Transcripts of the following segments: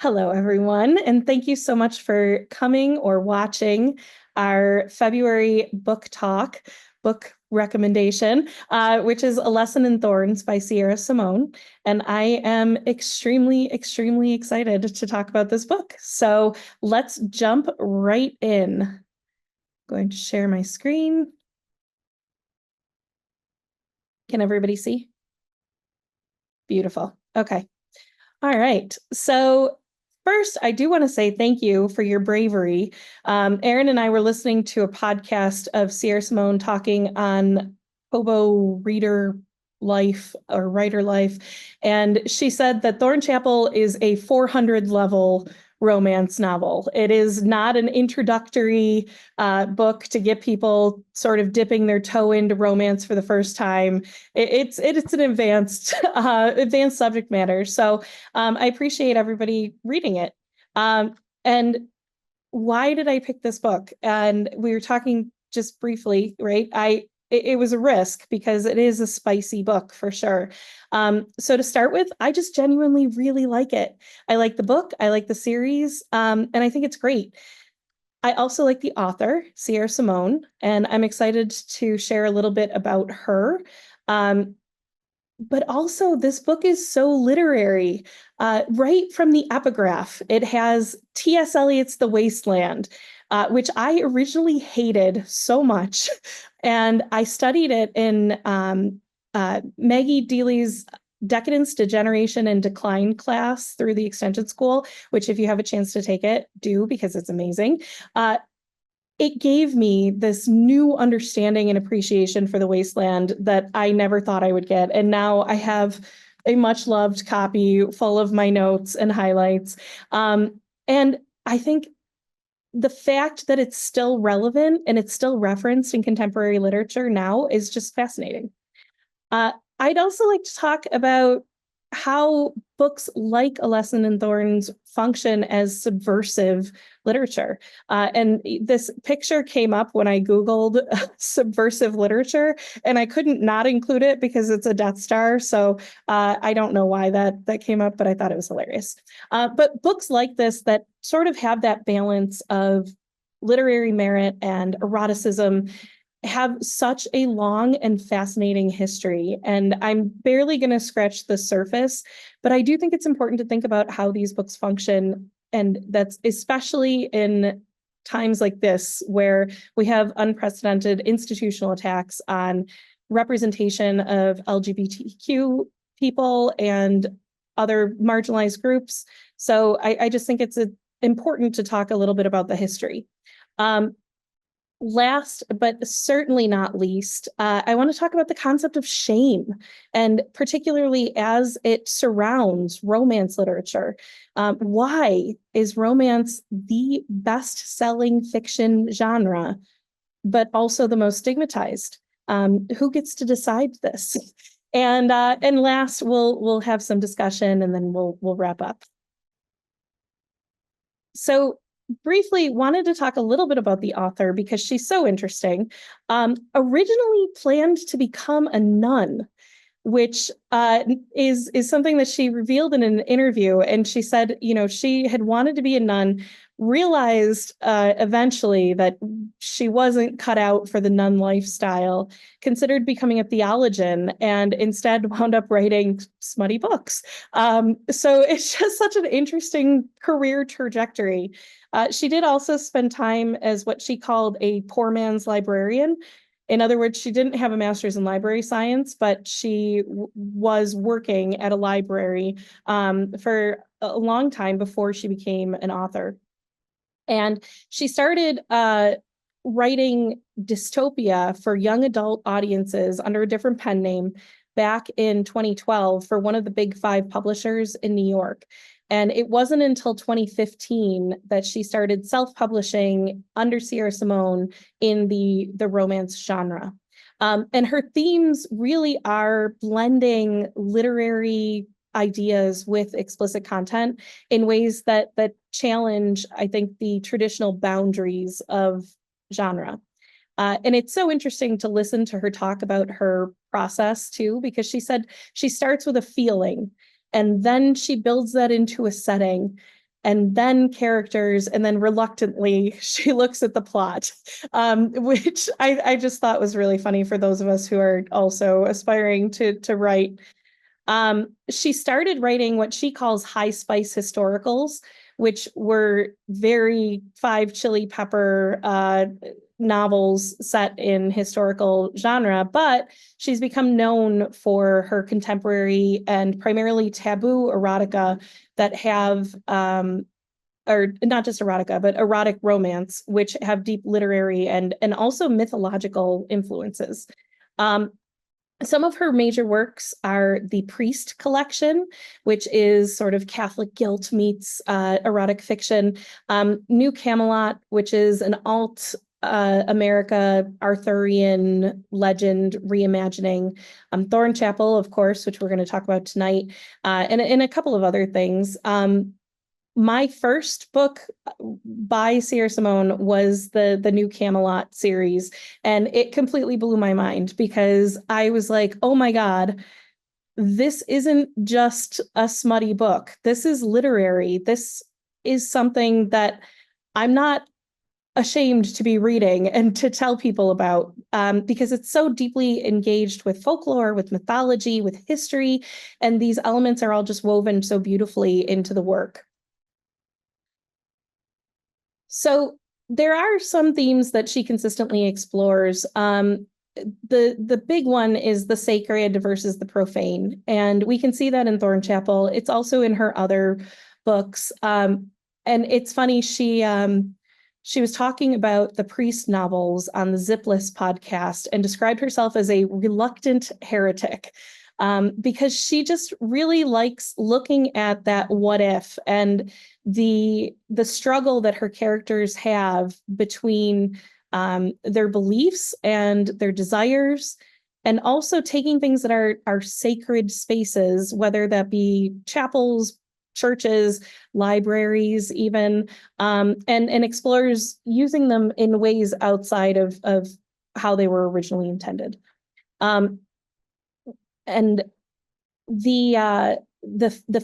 Hello, everyone, and thank you so much for coming or watching our February book talk, book recommendation, which is A Lesson in Thorns by Sierra Simone. And I am extremely, extremely excited to talk about this book. So let's jump right in. I'm going to share my screen. Can everybody see? Beautiful. Okay. All right. So first, I do want to say thank you for your bravery. Erin and I were listening to a podcast of Sierra Simone talking on hobo reader life or writer life. And she said that Thornchapel is a 400 level romance novel. It is not an introductory book to get people sort of dipping their toe into romance for the first time. It's an advanced advanced subject matter. So I appreciate everybody reading it. And why did I pick this book? And we were talking just briefly, right? It was a risk because it is a spicy book for sure. So to start with, I just genuinely really like it. I like the book, I like the series, and I think it's great. I also like the author, Sierra Simone, and I'm excited to share a little bit about her. But also, this book is so literary. Right from the epigraph, it has T.S. Eliot's The Wasteland, which I originally hated so much. And I studied it in Maggie Dealey's Decadence, Degeneration, and Decline class through the Extension School, which if you have a chance to take it, do because it's amazing. It gave me this new understanding and appreciation for The Wasteland that I never thought I would get. And now I have a much loved copy full of my notes and highlights. And I think the fact that it's still relevant and it's still referenced in contemporary literature now is just fascinating. I'd also like to talk about how books like A Lesson in Thorns function as subversive literature. And this picture came up when I Googled subversive literature, and I couldn't not include it because it's a Death Star. So I don't know why that came up, but I thought it was hilarious. But books like this that sort of have that balance of literary merit and eroticism have such a long and fascinating history. And I'm barely going to scratch the surface, but I do think it's important to think about how these books function. And that's especially in times like this, where we have unprecedented institutional attacks on representation of LGBTQ people and other marginalized groups. So I just think it's important to talk a little bit about the history. Last, but certainly not least, I want to talk about the concept of shame, and particularly as it surrounds romance literature. Why is romance the best-selling fiction genre, but also the most stigmatized? Who gets to decide this? And last, we'll have some discussion, and then we'll wrap up. So briefly wanted to talk a little bit about the author because she's so interesting. Originally planned to become a nun, which is something that she revealed in an interview. And she said, she had wanted to be a nun, realized eventually that she wasn't cut out for the nun lifestyle, considered becoming a theologian, and instead wound up writing smutty books. So it's just such an interesting career trajectory. She did also spend time as what she called a poor man's librarian. In other words, she didn't have a master's in library science, but she was working at a library for a long time before she became an author. And she started writing dystopia for young adult audiences under a different pen name back in 2012 for one of the big 5 publishers in New York. And it wasn't until 2015 that she started self-publishing under Sierra Simone in the romance genre. And her themes really are blending literary ideas with explicit content in ways that challenge, I think, the traditional boundaries of genre. And it's so interesting to listen to her talk about her process too, because she said she starts with a feeling and then she builds that into a setting. and then characters, and then reluctantly she looks at the plot, which I just thought was really funny for those of us who are also aspiring to write. She started writing what she calls high spice historicals, which were very Five Chili Pepper novels set in historical genre, but she's become known for her contemporary and primarily taboo erotica that have or not just erotica, but erotic romance, which have deep literary and also mythological influences. Some of her major works are the Priest collection, which is sort of Catholic guilt meets erotic fiction. New Camelot, which is an alt America Arthurian legend reimagining. Thornchapel, of course, which we're going to talk about tonight, and a couple of other things. My first book by Sierra Simone was the New Camelot series, and it completely blew my mind because I was like, oh my God, this isn't just a smutty book. This is literary. This is something that I'm not ashamed to be reading and to tell people about, because it's so deeply engaged with folklore, with mythology, with history, and these elements are all just woven so beautifully into the work. So there are some themes that she consistently explores. The big one is the sacred versus the profane, and we can see that in Thornchapel. It's also in her other books. And it's funny, she was talking about the Priest novels on the Zipless podcast and described herself as a reluctant heretic. Because she just really likes looking at that what if and the struggle that her characters have between their beliefs and their desires, and also taking things that are sacred spaces, whether that be chapels, churches, libraries, even, and explores using them in ways outside of how they were originally intended. And the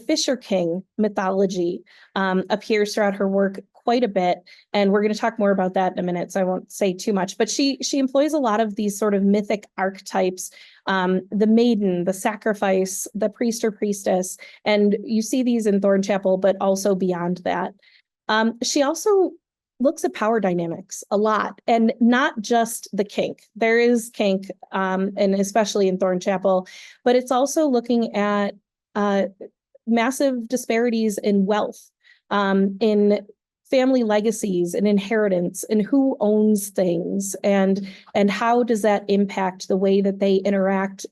Fisher King mythology appears throughout her work quite a bit, and we're going to talk more about that in a minute, so I won't say too much. But she employs a lot of these sort of mythic archetypes, the maiden, the sacrifice, the priest or priestess, and you see these in Thornchapel, but also beyond that. She also looks at power dynamics a lot, and not just the kink. There is kink, and especially in Thornchapel, but it's also looking at massive disparities in wealth, in family legacies and inheritance, and who owns things, and how does that impact the way that they interact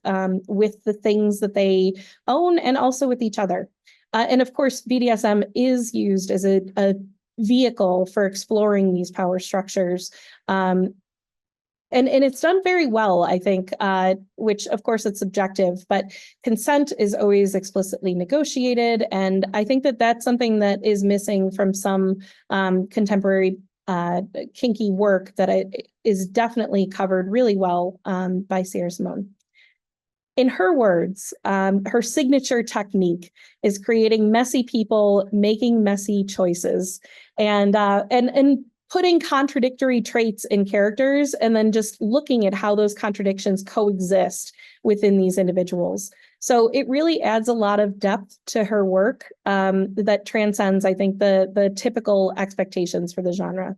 with the things that they own and also with each other. And of course, BDSM is used as a vehicle for exploring these power structures. And it's done very well, I think, which of course it's subjective, but consent is always explicitly negotiated. And I think that that's something that is missing from some contemporary kinky work that is definitely covered really well by Sierra Simone. In her words, her signature technique is creating messy people, making messy choices, and putting contradictory traits in characters, and then just looking at how those contradictions coexist within these individuals. So it really adds a lot of depth to her work that transcends, I think, the typical expectations for the genre.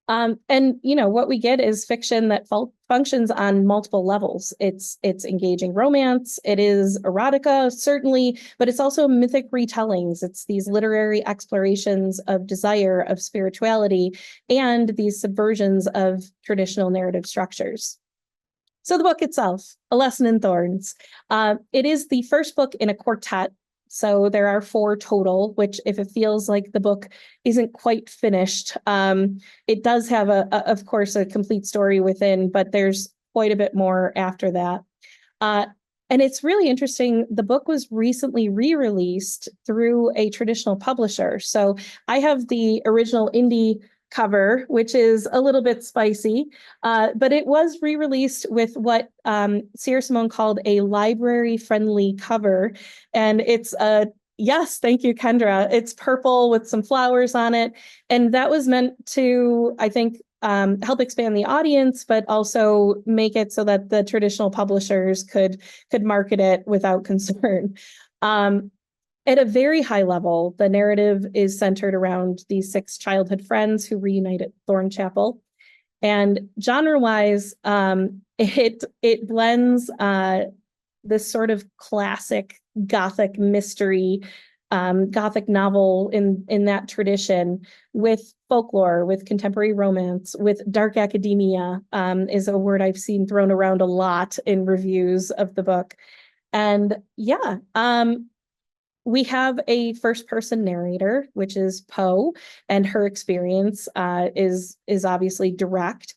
And what we get is fiction that functions on multiple levels. It's engaging romance, it is erotica, certainly, but it's also mythic retellings. It's these literary explorations of desire, of spirituality, and these subversions of traditional narrative structures. So the book itself, A Lesson in Thorns. It is the first book in a quartet. So there are 4 total, which if it feels like the book isn't quite finished, it does have of course, a complete story within, but there's quite a bit more after that. And it's really interesting. The book was recently re-released through a traditional publisher. So I have the original indie cover, which is a little bit spicy, but it was re-released with what Sierra Simone called a library-friendly cover, and it's a Yes, thank you, Kendra. It's purple with some flowers on it. And that was meant to, I think, help expand the audience, but also make it so that the traditional publishers could market it without concern. At a very high level, the narrative is centered around these 6 childhood friends who reunite at Thornchapel. And genre-wise, it blends this sort of classic Gothic mystery, Gothic novel in that tradition, with folklore, with contemporary romance, with dark academia, is a word I've seen thrown around a lot in reviews of the book. And yeah, we have a first-person narrator, which is Poe, and her experience is obviously direct.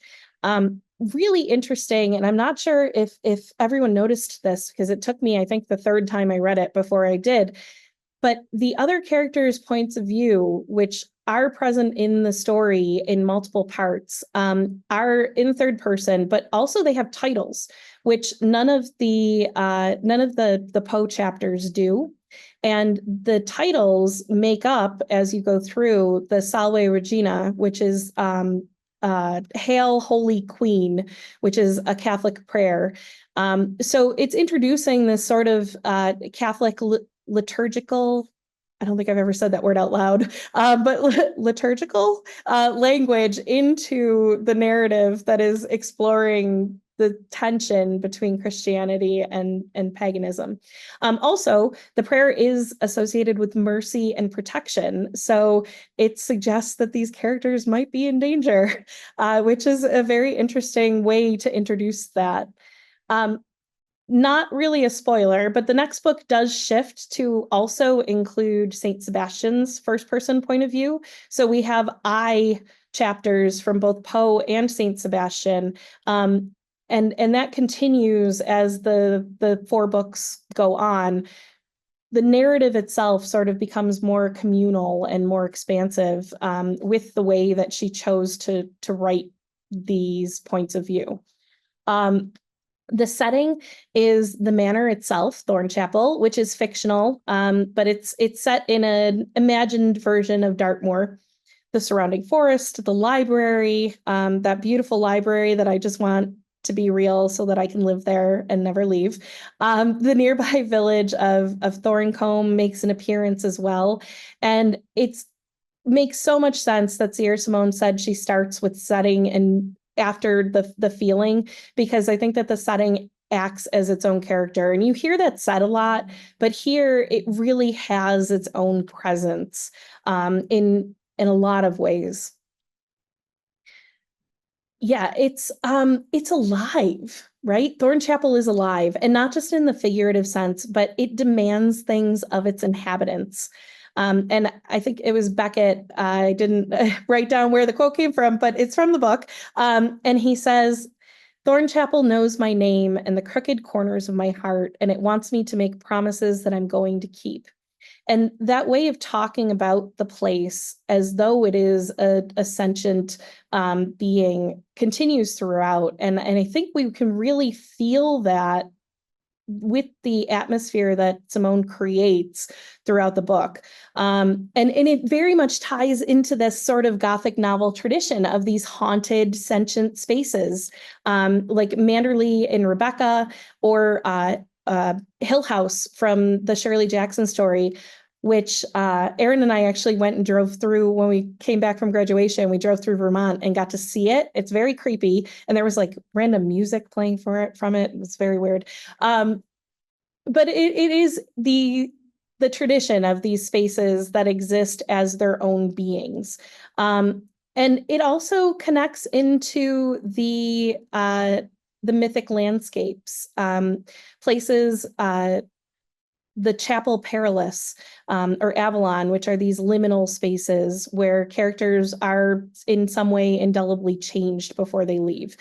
Really interesting, and I'm not sure if everyone noticed this, because it took me, I think, the 3rd time I read it before I did. But the other characters' points of view, which are present in the story in multiple parts, are in 3rd person, but also they have titles, which none of the Poe chapters do. And the titles make up, as you go through, the Salve Regina, which is Hail Holy Queen, which is a Catholic prayer. So it's introducing this sort of Catholic liturgical, I don't think I've ever said that word out loud, but liturgical language into the narrative that is exploring the tension between Christianity and paganism. Also, the prayer is associated with mercy and protection. So it suggests that these characters might be in danger, which is a very interesting way to introduce that. Not really a spoiler, but the next book does shift to also include Saint Sebastian's first-person point of view. So we have I chapters from both Poe and Saint Sebastian. And that continues as the 4 books go on. The narrative itself sort of becomes more communal and more expansive with the way that she chose to write these points of view. The setting is the manor itself, Thornchapel, which is fictional, but it's set in an imagined version of Dartmoor. The surrounding forest, the library, that beautiful library that I just want to be real so that I can live there and never leave. The nearby village of Thorncombe makes an appearance as well. And it's makes so much sense that Sierra Simone said she starts with setting and after the feeling, because I think that the setting acts as its own character. And you hear that said a lot, but here it really has its own presence in a lot of ways. Yeah, it's alive, right? Thornchapel is alive, and not just in the figurative sense, but it demands things of its inhabitants. And I think it was Beckett. I didn't write down where the quote came from, but it's from the book. And he says, Thornchapel knows my name and the crooked corners of my heart, and it wants me to make promises that I'm going to keep. And that way of talking about the place as though it is a sentient being continues throughout. And I think we can really feel that with the atmosphere that Simone creates throughout the book. And it very much ties into this sort of Gothic novel tradition of these haunted, sentient spaces, like Manderley and Rebecca, or Hill House from the Shirley Jackson story, which Erin and I actually went and drove through when we came back from graduation. We drove through Vermont and got to see it. It's very creepy. And there was like random music playing from it. It was very weird. But it is the tradition of these spaces that exist as their own beings. And it also connects into the mythic landscapes, places, the Chapel Perilous, or Avalon, which are these liminal spaces where characters are in some way indelibly changed before they leave.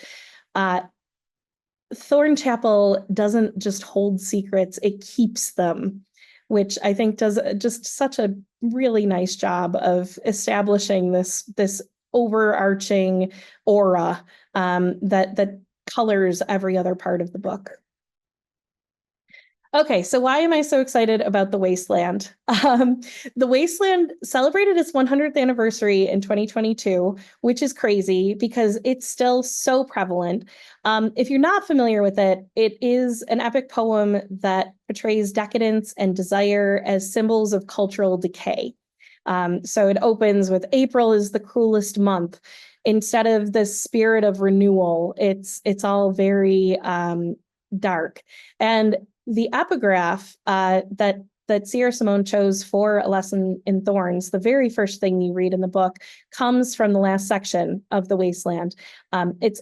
Thornchapel doesn't just hold secrets, it keeps them, which I think does just such a really nice job of establishing this overarching aura that colors every other part of the book. Okay, so why am I so excited about The Wasteland? The Wasteland celebrated its 100th anniversary in 2022, which is crazy because it's still so prevalent. If you're not familiar with it, it is an epic poem that portrays decadence and desire as symbols of cultural decay. So it opens with April is the cruelest month. Instead of the spirit of renewal, it's all very dark. And the epigraph that Sierra Simone chose for A Lesson in Thorns, the very first thing you read in the book, comes from the last section of The Wasteland. It's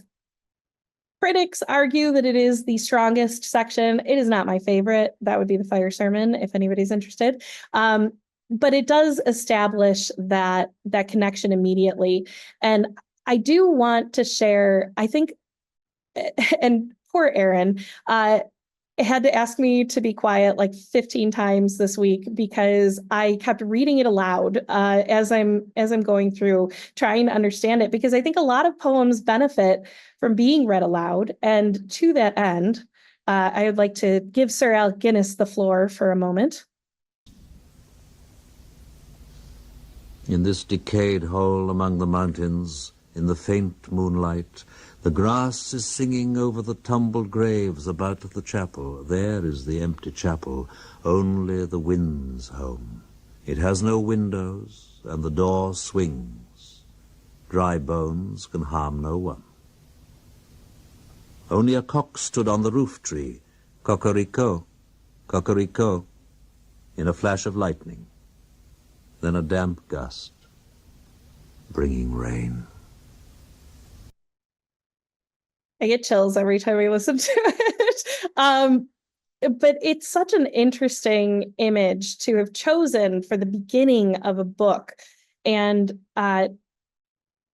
Critics argue that it is the strongest section. It is not my favorite. That would be the fire sermon, if anybody's interested. But it does establish that connection immediately. And I do want to share, I think, and poor Aaron, had to ask me to be quiet like 15 times this week because I kept reading it aloud as I'm going through trying to understand it, because I think a lot of poems benefit from being read aloud. And to that end, I would like to give Sir Alec Guinness the floor for a moment. In this decayed hole among the mountains, in the faint moonlight, the grass is singing over the tumbled graves about the chapel. There is the empty chapel, only the wind's home. It has no windows, and the door swings. Dry bones can harm no one. Only a cock stood on the roof tree, cocorico, cocorico, in a flash of lightning. Then a damp gust, bringing rain. I get chills every time I listen to it. But it's such an interesting image to have chosen for the beginning of a book. And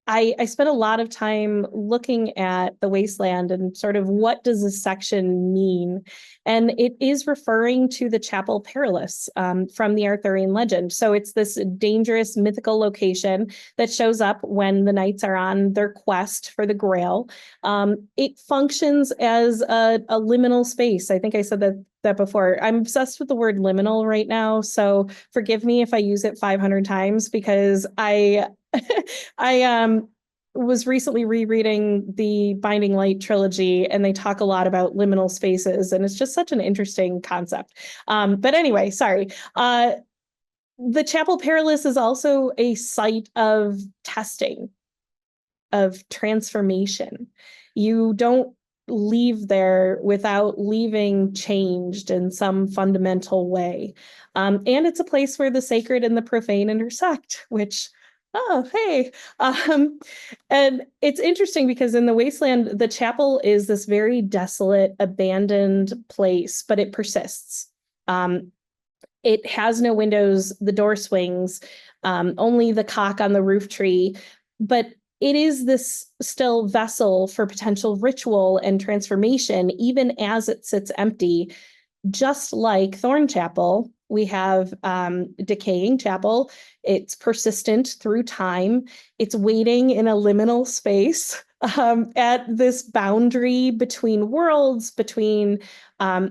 I spent a lot of time looking at The Wasteland and sort of what does this section mean? And it is referring to the Chapel Perilous from the Arthurian legend. So it's this dangerous mythical location that shows up when the knights are on their quest for the Grail. It functions as a liminal space. I think I said that before. I'm obsessed with the word liminal right now, so forgive me if I use it 500 times because I was recently rereading the Binding Light trilogy, and they talk a lot about liminal spaces, and it's just such an interesting concept. But anyway, sorry. The Chapel Perilous is also a site of testing, of transformation. You don't leave there without leaving changed in some fundamental way. And it's a place where the sacred and the profane intersect, which, oh, hey. And it's interesting because in The Wasteland, the chapel is this very desolate, abandoned place, but it persists. It has no windows, the door swings, only the cock on the roof tree, but it is this still vessel for potential ritual and transformation, even as it sits empty. Just like Thornchapel, we have decaying chapel. It's persistent through time. It's waiting in a liminal space at this boundary between worlds, between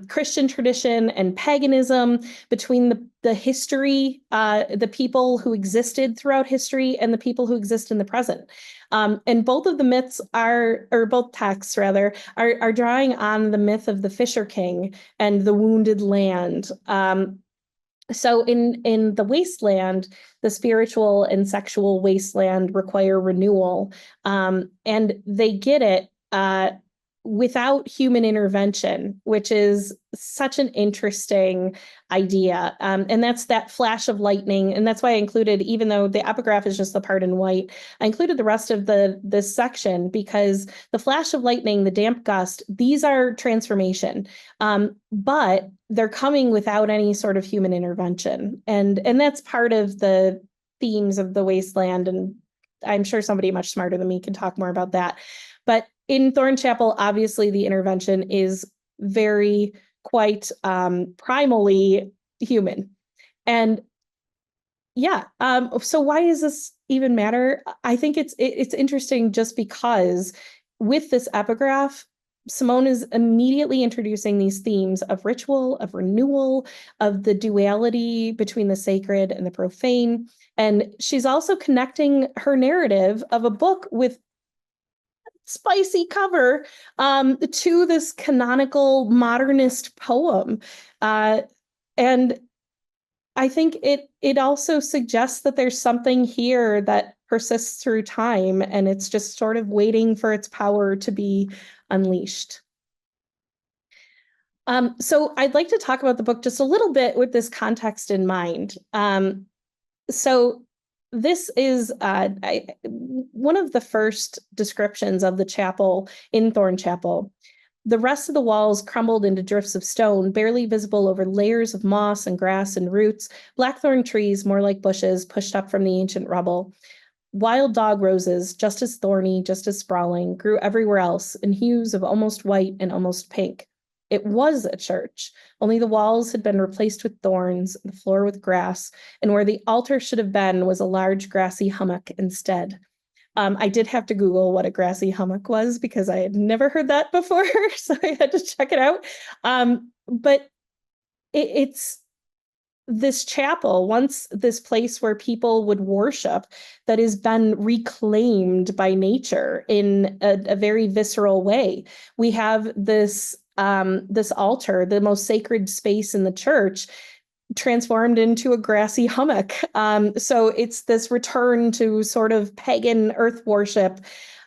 Christian tradition and paganism, between the history, the people who existed throughout history and the people who exist in the present. And both of the myths or both texts rather, are drawing on the myth of the Fisher King and the wounded land. So in The Wasteland, the spiritual and sexual wasteland require renewal, and they get it without human intervention, which is such an interesting idea. And that's that flash of lightning. And that's why I included, even though the epigraph is just the part in white, I included the rest of this section because the flash of lightning, the damp gust, these are transformation. But they're coming without any sort of human intervention. And that's part of the themes of The Wasteland. And I'm sure somebody much smarter than me can talk more about that. But in Thornchapel, obviously the intervention is very quite primally human. And yeah, so why does this even matter? I think it's interesting just because with this epigraph, Simone is immediately introducing these themes of ritual, of renewal, of the duality between the sacred and the profane. And she's also connecting her narrative of a book with spicy cover to this canonical modernist poem. And I think it also suggests that there's something here that persists through time, and it's just sort of waiting for its power to be unleashed. So I'd like to talk about the book just a little bit with this context in mind. So this is one of the first descriptions of the chapel in Thornchapel. The rest of the walls crumbled into drifts of stone, barely visible over layers of moss and grass and roots, blackthorn trees, more like bushes, pushed up from the ancient rubble. Wild dog roses, just as thorny, just as sprawling, grew everywhere else in hues of almost white and almost pink. It was a church, only the walls had been replaced with thorns, the floor with grass, and where the altar should have been was a large grassy hummock instead. I did have to Google what a grassy hummock was because I had never heard that before, so I had to check it out. But it's this chapel, once this place where people would worship, that has been reclaimed by nature in a very visceral way. We have this altar, the most sacred space in the church, transformed into a grassy hummock. So it's this return to sort of pagan earth worship,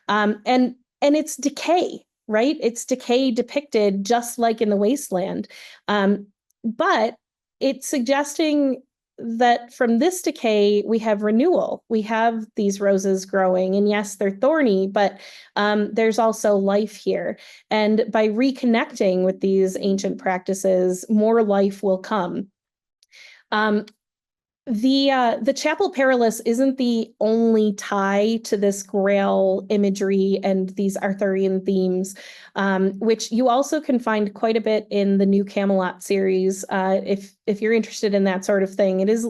and it's decay, right? It's decay depicted just like in the wasteland, but it's suggesting that from this decay we have renewal. We have these roses growing, and yes, they're thorny, but there's also life here. And by reconnecting with these ancient practices, more life will come. The Chapel Perilous isn't the only tie to this Grail imagery and these Arthurian themes, which you also can find quite a bit in the New Camelot series. If you're interested in that sort of thing, it is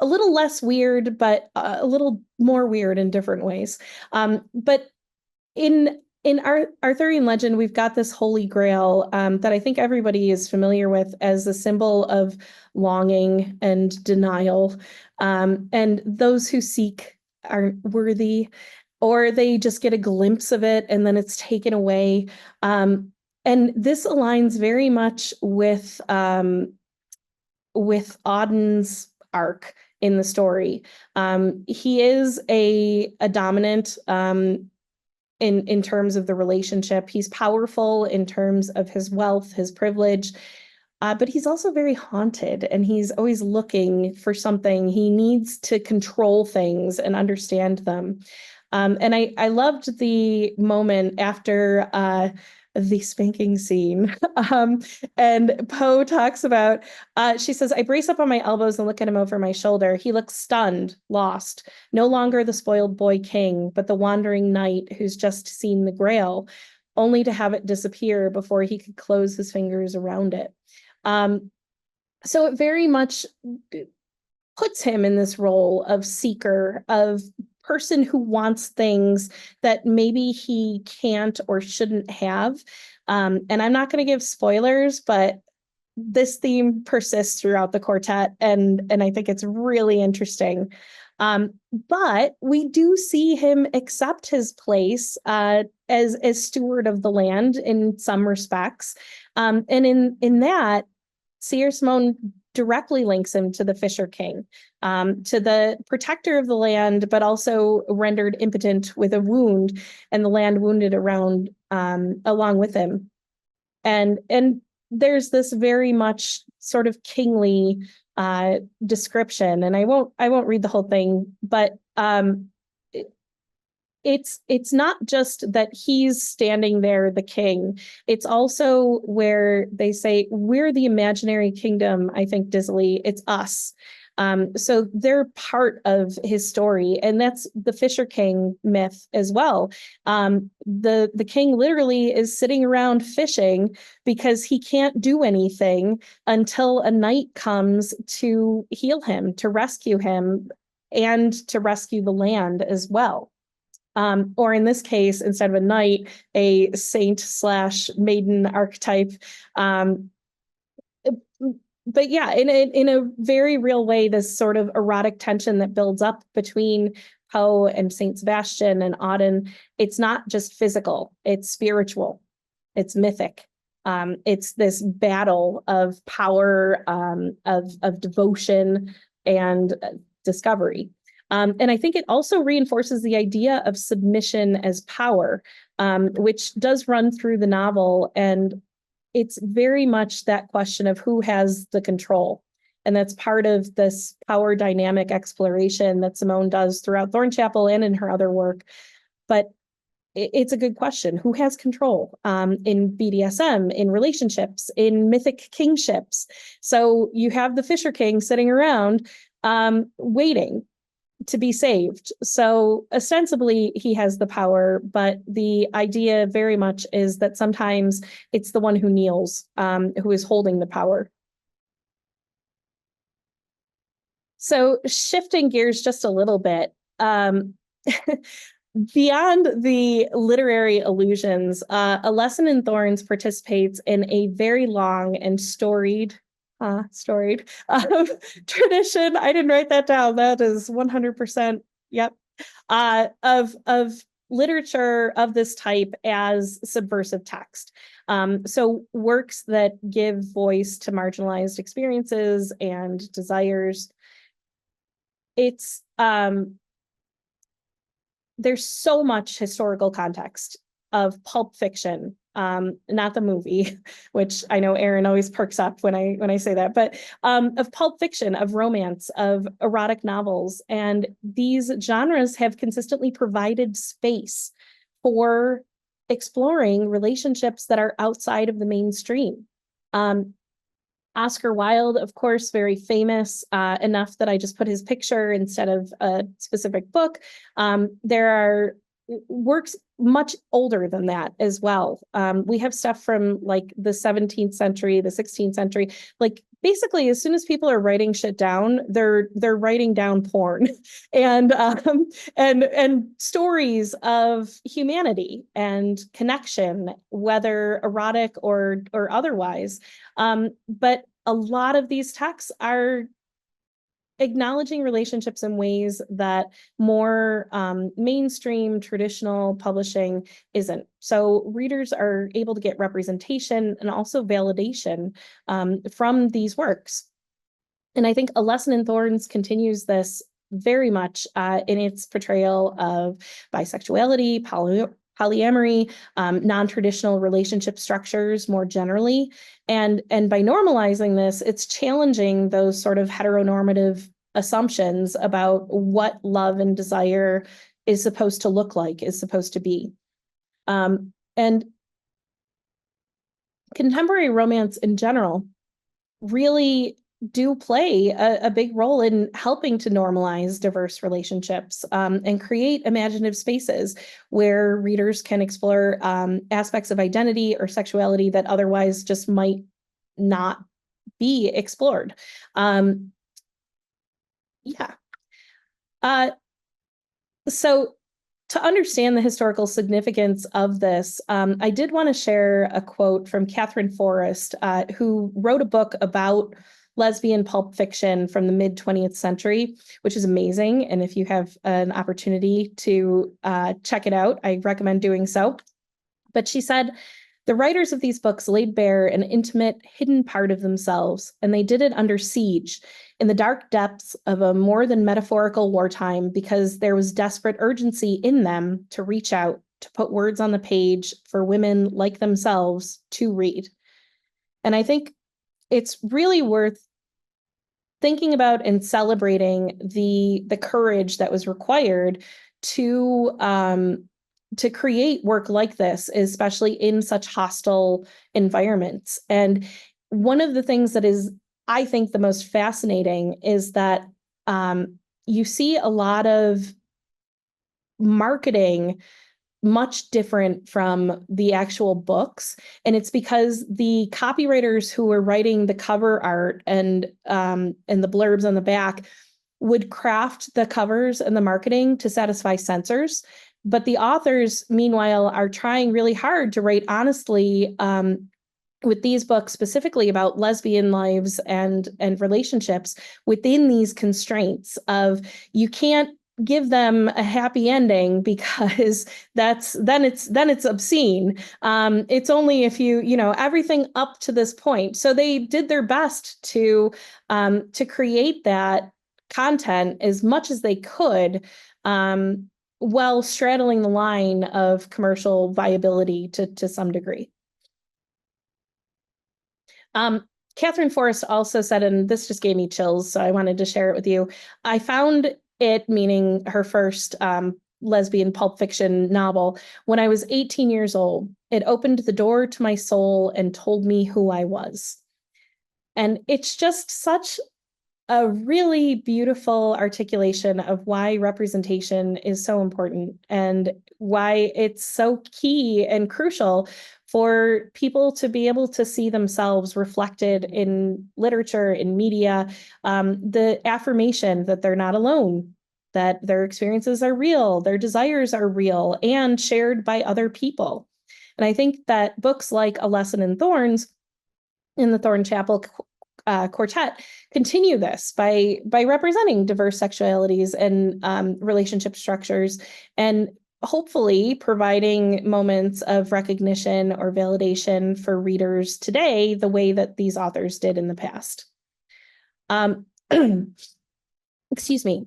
a little less weird, but a little more weird in different ways. But in our Arthurian legend, we've got this Holy Grail that I think everybody is familiar with as a symbol of longing and denial. And those who seek aren't worthy, or they just get a glimpse of it and then it's taken away. And this aligns very much with Auden's arc in the story. He is a dominant in terms of the relationship. He's powerful in terms of his wealth, his privilege, but he's also very haunted, and he's always looking for something. He needs to control things and understand them. And I loved the moment after the spanking scene. And Poe talks about, she says, I brace up on my elbows and look at him over my shoulder. He looks stunned, lost, no longer the spoiled boy king, but the wandering knight who's just seen the Grail, only to have it disappear before he could close his fingers around it. So it very much puts him in this role of seeker, of person who wants things that maybe he can't or shouldn't have. And I'm not going to give spoilers, but this theme persists throughout the quartet, and I think it's really interesting. But we do see him accept his place as steward of the land in some respects. And in that, Sierra Simone directly links him to the Fisher King, to the protector of the land, but also rendered impotent with a wound, and the land wounded around along with him. And there's this very much sort of kingly description, and I won't read the whole thing, but it's not just that he's standing there, the king. It's also where they say, we're the imaginary kingdom, I think dizzily, it's us. So they're part of his story, and that's the Fisher King myth as well. The king literally is sitting around fishing because he can't do anything until a knight comes to heal him, to rescue him, and to rescue the land as well. Or in this case, instead of a knight, a saint/maiden archetype. But yeah, in a very real way, this sort of erotic tension that builds up between Poe and Saint Sebastian and Auden, it's not just physical, it's spiritual, it's mythic. It's this battle of power, of devotion and discovery. And I think it also reinforces the idea of submission as power, which does run through the novel. And it's very much that question of who has the control. And that's part of this power dynamic exploration that Simone does throughout Thornchapel and in her other work. But it's a good question. Who has control in BDSM, in relationships, in mythic kingships? So you have the Fisher King sitting around waiting to be saved. So ostensibly he has the power, but the idea very much is that sometimes it's the one who kneels, who is holding the power. So shifting gears just a little bit, beyond the literary allusions, A Lesson in Thorns participates in a very long and storied tradition. I didn't write that down. That is 100%. Yep. Of literature of this type as subversive text. So works that give voice to marginalized experiences and desires. It's there's so much historical context of pulp fiction, not the movie, which I know Aaron always perks up when I say that, but of pulp fiction, of romance, of erotic novels. And these genres have consistently provided space for exploring relationships that are outside of the mainstream. Oscar Wilde, of course, very famous, enough that I just put his picture instead of a specific book. There are works much older than that as well. We have stuff from like the 17th century, the 16th century. Like basically, as soon as people are writing shit down, they're writing down porn and stories of humanity and connection, whether erotic or otherwise. But a lot of these texts are acknowledging relationships in ways that more mainstream traditional publishing isn't. So readers are able to get representation and also validation from these works. And I think A Lesson in Thorns continues this very much in its portrayal of bisexuality, polyamory, non-traditional relationship structures more generally. And by normalizing this, it's challenging those sort of heteronormative assumptions about what love and desire is supposed to look like, is supposed to be. And contemporary romance in general really do play a big role in helping to normalize diverse relationships and create imaginative spaces where readers can explore aspects of identity or sexuality that otherwise just might not be explored. So to understand the historical significance of this, I did want to share a quote from Katherine Forrest, who wrote a book about lesbian pulp fiction from the mid-20th century, which is amazing. And if you have an opportunity to check it out, I recommend doing so. But she said, the writers of these books laid bare an intimate, hidden part of themselves, and they did it under siege, in the dark depths of a more than metaphorical wartime, because there was desperate urgency in them to reach out, to put words on the page for women like themselves to read. And I think it's really worth thinking about and celebrating the courage that was required to create work like this, especially in such hostile environments. And one of the things that is, I think, the most fascinating is that you see a lot of marketing much different from the actual books. And it's because the copywriters who were writing the cover art and the blurbs on the back would craft the covers and the marketing to satisfy censors. But the authors, meanwhile, are trying really hard to write honestly with these books specifically about lesbian lives and relationships within these constraints of you can't give them a happy ending because then it's obscene. It's only if everything up to this point. So they did their best to create that content as much as they could, while straddling the line of commercial viability to some degree. Katherine Forrest also said, and this just gave me chills, so I wanted to share it with you. I found it, meaning her first lesbian pulp fiction novel, when I was 18 years old. It opened the door to my soul and told me who I was. And it's just such a really beautiful articulation of why representation is so important and why it's so key and crucial for people to be able to see themselves reflected in literature, in media, the affirmation that they're not alone, that their experiences are real, their desires are real, and shared by other people. And I think that books like A Lesson in Thorns in the Thornchapel quartet continue this by representing diverse sexualities and relationship structures, and hopefully providing moments of recognition or validation for readers today the way that these authors did in the past. Excuse me.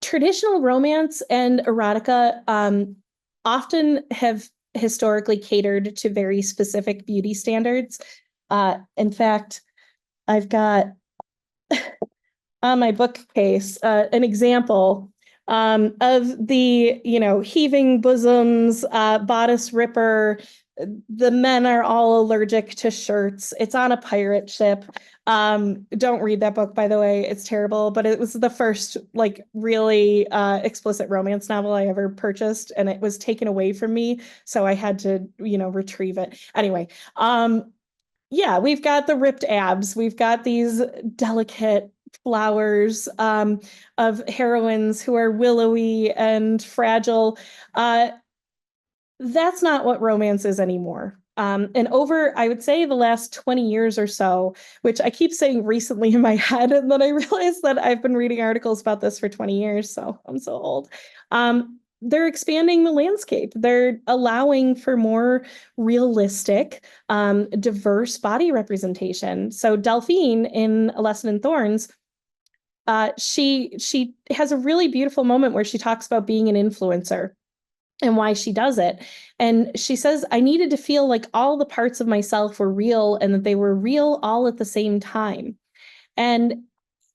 Traditional romance and erotica often have historically catered to very specific beauty standards. In fact, I've got on my bookcase an example of the, heaving bosoms, bodice ripper. The men are all allergic to shirts. It's on a pirate ship. Don't read that book, by the way. It's terrible, but it was the first really explicit romance novel I ever purchased, and it was taken away from me. So I had to, retrieve it. Anyway, yeah, we've got the ripped abs. We've got these delicate flowers of heroines who are willowy and fragile. That's not what romance is anymore. And over, I would say, the last 20 years or so, which I keep saying recently in my head, and then I realized that I've been reading articles about this for 20 years, so I'm so old. They're expanding the landscape. They're allowing for more realistic, diverse body representation. So Delphine in A Lesson in Thorns, she has a really beautiful moment where she talks about being an influencer and why she does it. And she says, I needed to feel like all the parts of myself were real and that they were real all at the same time. And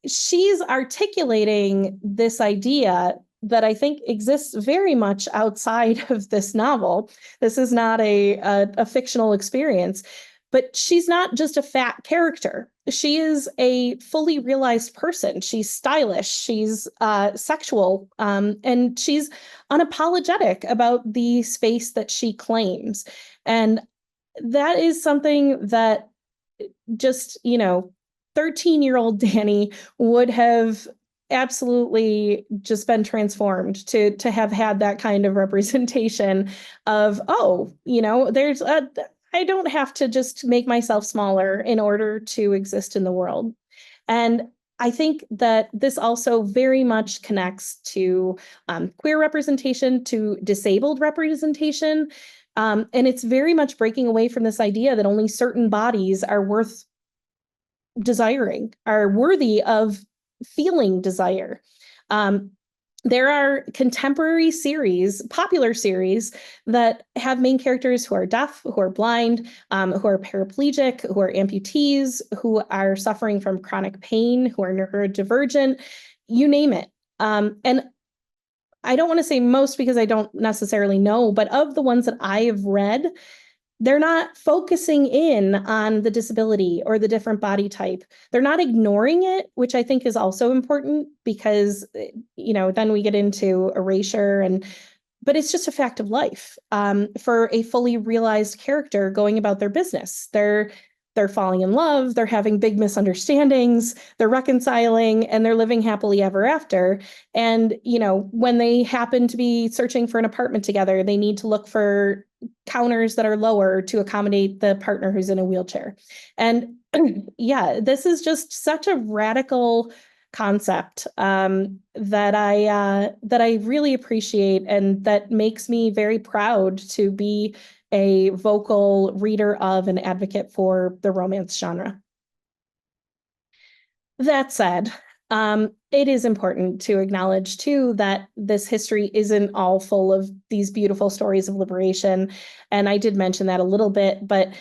she's articulating this idea that I think exists very much outside of this novel. This is not a fictional experience, but she's not just a fat character. She is a fully realized person. She's stylish, she's sexual, and she's unapologetic about the space that she claims. And that is something that just, 13-year-old Dani would have absolutely just been transformed to have had that kind of representation of, there's I don't have to just make myself smaller in order to exist in the world. And I think that this also very much connects to queer representation, to disabled representation. And it's very much breaking away from this idea that only certain bodies are worth desiring, are worthy of feeling desire. There are contemporary series, popular series, that have main characters who are deaf, who are blind, who are paraplegic, who are amputees, who are suffering from chronic pain, who are neurodivergent, you name it. And I don't want to say most because I don't necessarily know, but of the ones that I have read, they're not focusing in on the disability or the different body type. They're not ignoring it, which I think is also important because, then we get into erasure but it's just a fact of life for a fully realized character going about their business. They're they're falling in love, they're having big misunderstandings, they're reconciling, and they're living happily ever after. And, when they happen to be searching for an apartment together, they need to look for counters that are lower to accommodate the partner who's in a wheelchair. And yeah, this is just such a radical concept that I really appreciate, and that makes me very proud to be a vocal reader of and advocate for the romance genre. That said, it is important to acknowledge too that this history isn't all full of these beautiful stories of liberation, and I did mention that a little bit, but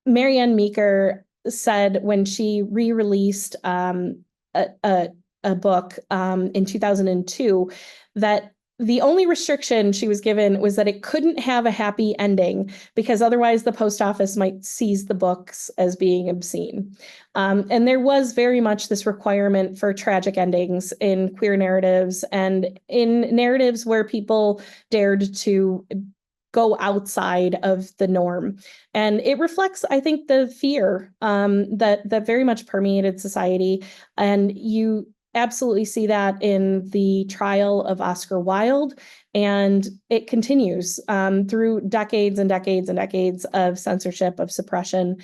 Marianne Meeker said when she re-released a book in 2002 that the only restriction she was given was that it couldn't have a happy ending because otherwise the post office might seize the books as being obscene. And there was very much this requirement for tragic endings in queer narratives and in narratives where people dared to go outside of the norm. And it reflects, I think, the fear that very much permeated society. And you absolutely see that in the trial of Oscar Wilde, and it continues through decades and decades and decades of censorship, of suppression.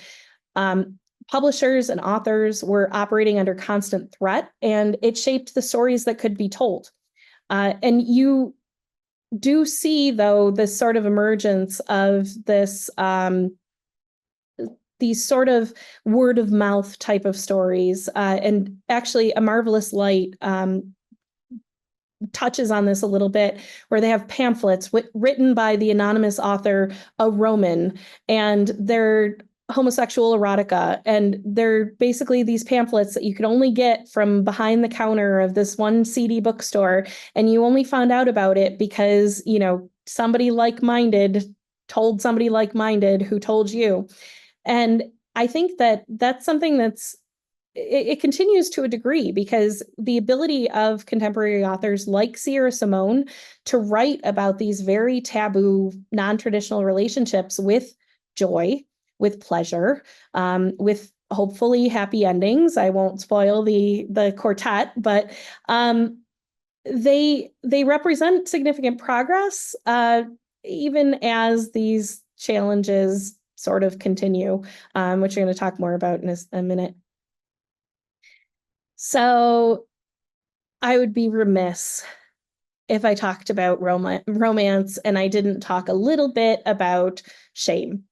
Publishers and authors were operating under constant threat, and it shaped the stories that could be told. And you do see, though, this sort of emergence of this these sort of word of mouth type of stories. And actually, A Marvelous Light touches on this a little bit, where they have pamphlets written by the anonymous author, a Roman, and they're homosexual erotica. And they're basically these pamphlets that you could only get from behind the counter of this one seedy bookstore. And you only found out about it because, somebody like-minded told somebody like-minded who told you. And I think that that's something it continues to a degree, because the ability of contemporary authors like Sierra Simone to write about these very taboo, non-traditional relationships with joy, with pleasure, with hopefully happy endings. I won't spoil the quartet, but they represent significant progress, even as these challenges sort of continue, which we're going to talk more about in a minute. So I would be remiss if I talked about romance and I didn't talk a little bit about shame,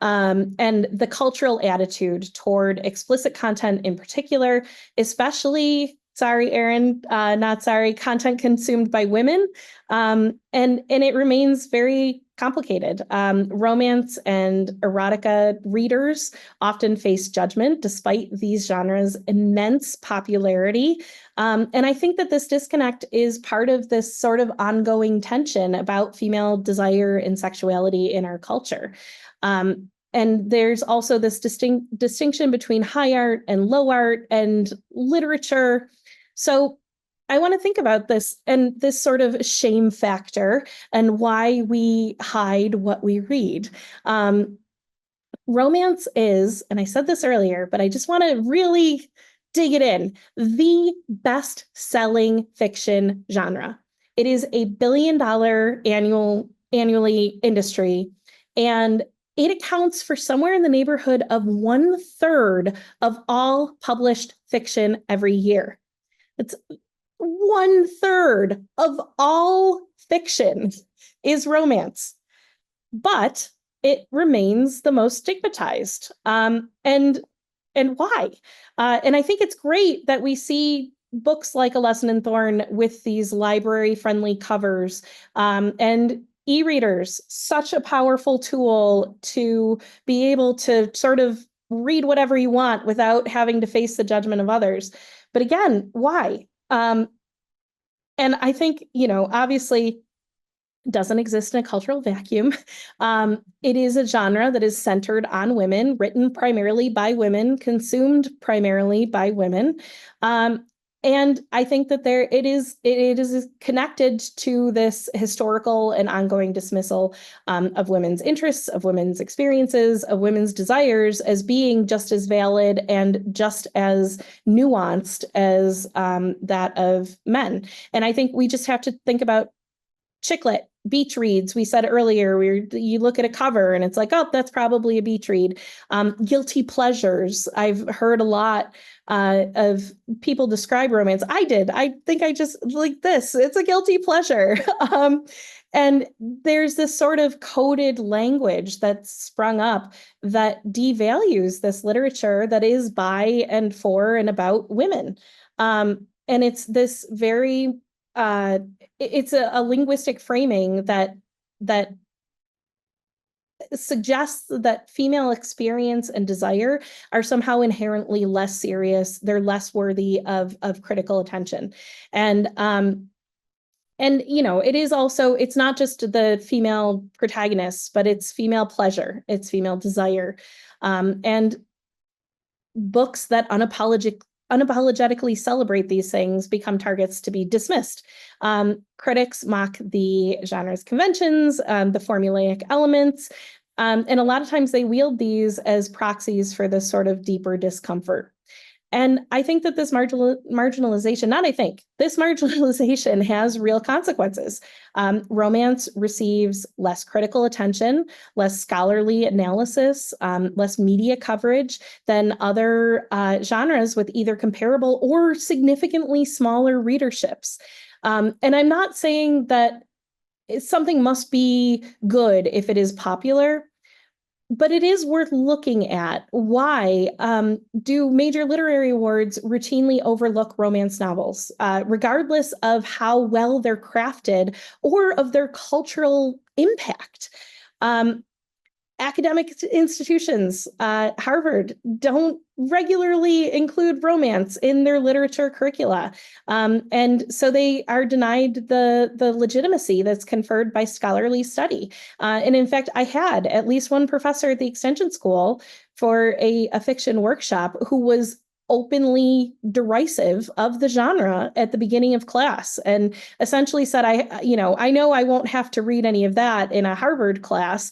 and the cultural attitude toward explicit content in particular, especially, sorry, Erin, not sorry, content consumed by women. And it remains very complicated. Romance and erotica readers often face judgment despite these genres' immense popularity. And I think that this disconnect is part of this sort of ongoing tension about female desire and sexuality in our culture. And there's also this distinction between high art and low art and literature. So I want to think about this and this sort of shame factor and why we hide what we read. Romance is, and I said this earlier, but I just want to really dig it in, the best-selling fiction genre. It is a $1 billion annually industry, and it accounts for somewhere in the neighborhood of 1/3 of all published fiction every year. It's 1/3 of all fiction is romance, but it remains the most stigmatized. And why? And I think it's great that we see books like A Lesson in Thorn with these library-friendly covers, and e-readers, such a powerful tool to be able to sort of read whatever you want without having to face the judgment of others. But again, why? And I think, obviously doesn't exist in a cultural vacuum. It is a genre that is centered on women, written primarily by women, consumed primarily by women. And I think that it is connected to this historical and ongoing dismissal of women's interests, of women's experiences, of women's desires as being just as valid and just as nuanced as that of men. And I think we just have to think about chick lit, beach reads. We said earlier, you look at a cover and it's like, oh, that's probably a beach read. Guilty pleasures. I've heard a lot of people describe romance. I did. I think I just like this. It's a guilty pleasure. And there's this sort of coded language that's sprung up that devalues this literature that is by and for and about women. And it's this very it's a linguistic framing that suggests that female experience and desire are somehow inherently less serious. They're less worthy of critical attention. And it is also, it's not just the female protagonists, but it's female pleasure, it's female desire. And books that unapologetically celebrate these things become targets to be dismissed. Critics mock the genre's conventions, the formulaic elements, and a lot of times they wield these as proxies for this sort of deeper discomfort. And I think that this marginalization has real consequences. Romance receives less critical attention, less scholarly analysis, less media coverage than other genres with either comparable or significantly smaller readerships. And I'm not saying that something must be good if it is popular, but it is worth looking at. Why do major literary awards routinely overlook romance novels, regardless of how well they're crafted or of their cultural impact? Academic institutions, Harvard, don't regularly include romance in their literature curricula. And so they are denied the legitimacy that's conferred by scholarly study. And in fact, I had at least one professor at the Extension School for a fiction workshop who was openly derisive of the genre at the beginning of class and essentially said, I know I won't have to read any of that in a Harvard class.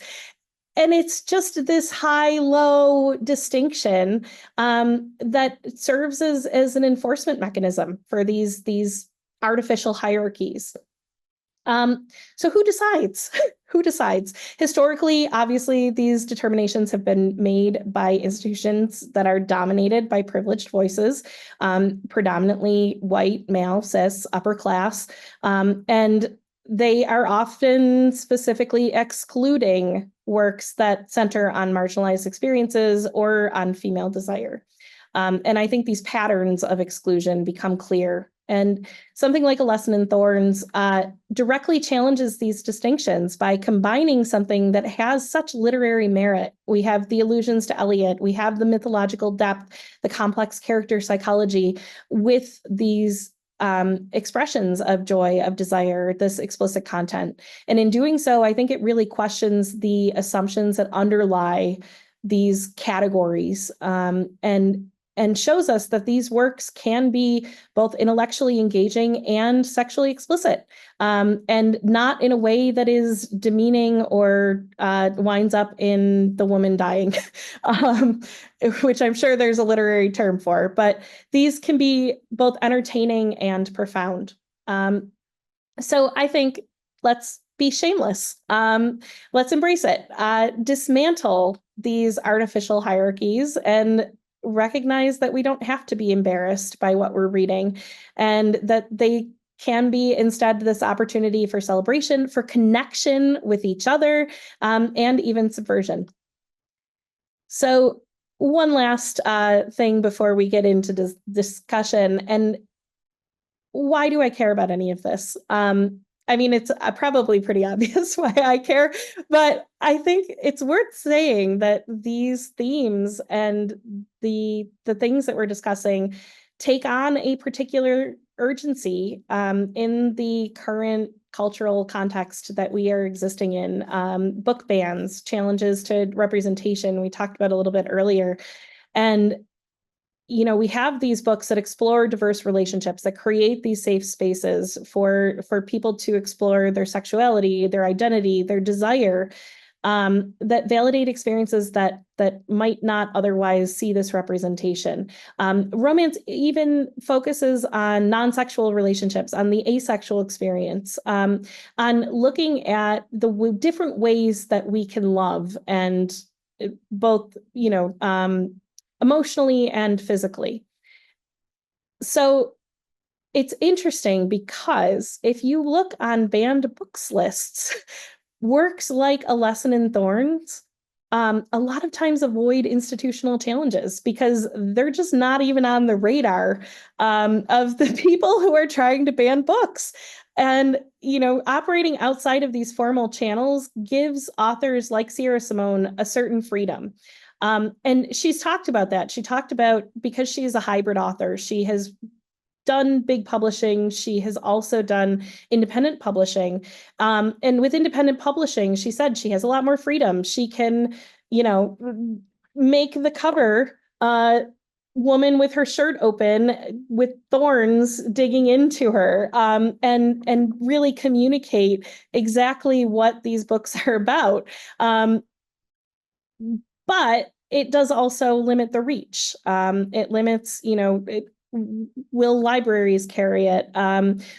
And it's just this high-low distinction that serves as an enforcement mechanism for these artificial hierarchies. So who decides? Who decides? Historically, obviously, these determinations have been made by institutions that are dominated by privileged voices, predominantly white, male, cis, upper class, and they are often specifically excluding works that center on marginalized experiences or on female desire. And I think these patterns of exclusion become clear. And something like A Lesson in Thorns directly challenges these distinctions by combining something that has such literary merit. We have the allusions to Eliot, we have the mythological depth, the complex character psychology with these expressions of joy, of desire, this explicit content. And in doing so, I think it really questions the assumptions that underlie these categories and shows us that these works can be both intellectually engaging and sexually explicit, and not in a way that is demeaning or winds up in the woman dying, which I'm sure there's a literary term for, but these can be both entertaining and profound. So I think let's be shameless. Let's embrace it. Dismantle these artificial hierarchies and recognize that we don't have to be embarrassed by what we're reading, and that they can be instead this opportunity for celebration, for connection with each other, and even subversion. So one last thing before we get into this discussion, and why do I care about any of this? I mean, it's probably pretty obvious why I care, but I think it's worth saying that these themes and the things that we're discussing take on a particular urgency in the current cultural context that we are existing in. Book bans, challenges to representation, we talked about a little bit earlier. And we have these books that explore diverse relationships, that create these safe spaces for people to explore their sexuality, their identity, their desire, that validate experiences that might not otherwise see this representation. Romance even focuses on non-sexual relationships, on the asexual experience, on looking at the different ways that we can love, and both, emotionally and physically. So it's interesting because if you look on banned books lists, works like A Lesson in Thorns, a lot of times avoid institutional challenges because they're just not even on the radar of the people who are trying to ban books. And, operating outside of these formal channels gives authors like Sierra Simone a certain freedom. And she's talked about that. She talked about, because she's a hybrid author, she has done big publishing. She has also done independent publishing. And with independent publishing, she said she has a lot more freedom. She can, make the cover woman with her shirt open with thorns digging into her, and really communicate exactly what these books are about. But it does also limit the reach. It limits, will libraries carry it?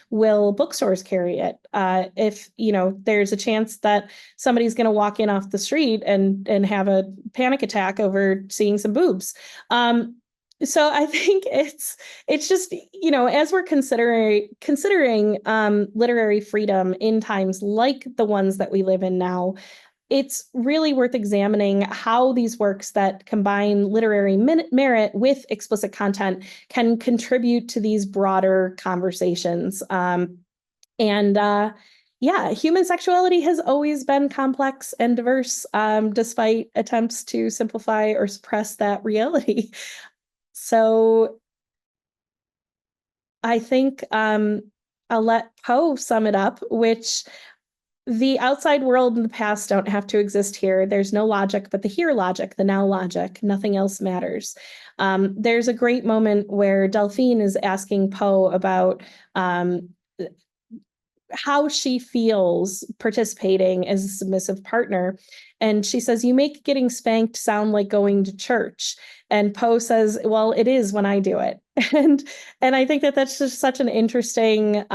Will bookstores carry it? If, there's a chance that somebody's going to walk in off the street and have a panic attack over seeing some boobs. So I think it's just, as we're considering literary freedom in times like the ones that we live in now, it's really worth examining how these works that combine literary merit with explicit content can contribute to these broader conversations. Human sexuality has always been complex and diverse, despite attempts to simplify or suppress that reality. So I think I'll let Poe sum it up, which the outside world and the past don't have to exist here. There's no logic but the here logic, the now logic. Nothing else matters. There's a great moment where Delphine is asking Poe about how she feels participating as a submissive partner. And she says, "You make getting spanked sound like going to church." And Poe says, "Well, it is when I do it." And I think that that's just such an interesting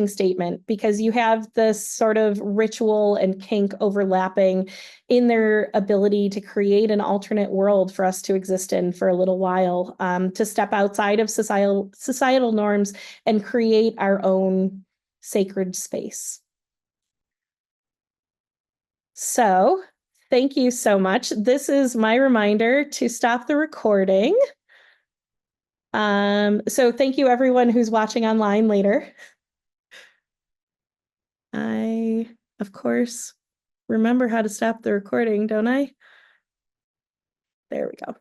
statement, because you have this sort of ritual and kink overlapping in their ability to create an alternate world for us to exist in for a little while, to step outside of societal norms and create our own sacred space. So thank you so much. This is my reminder to stop the recording. So thank you everyone who's watching online later. I, of course, remember how to stop the recording, don't I? There we go.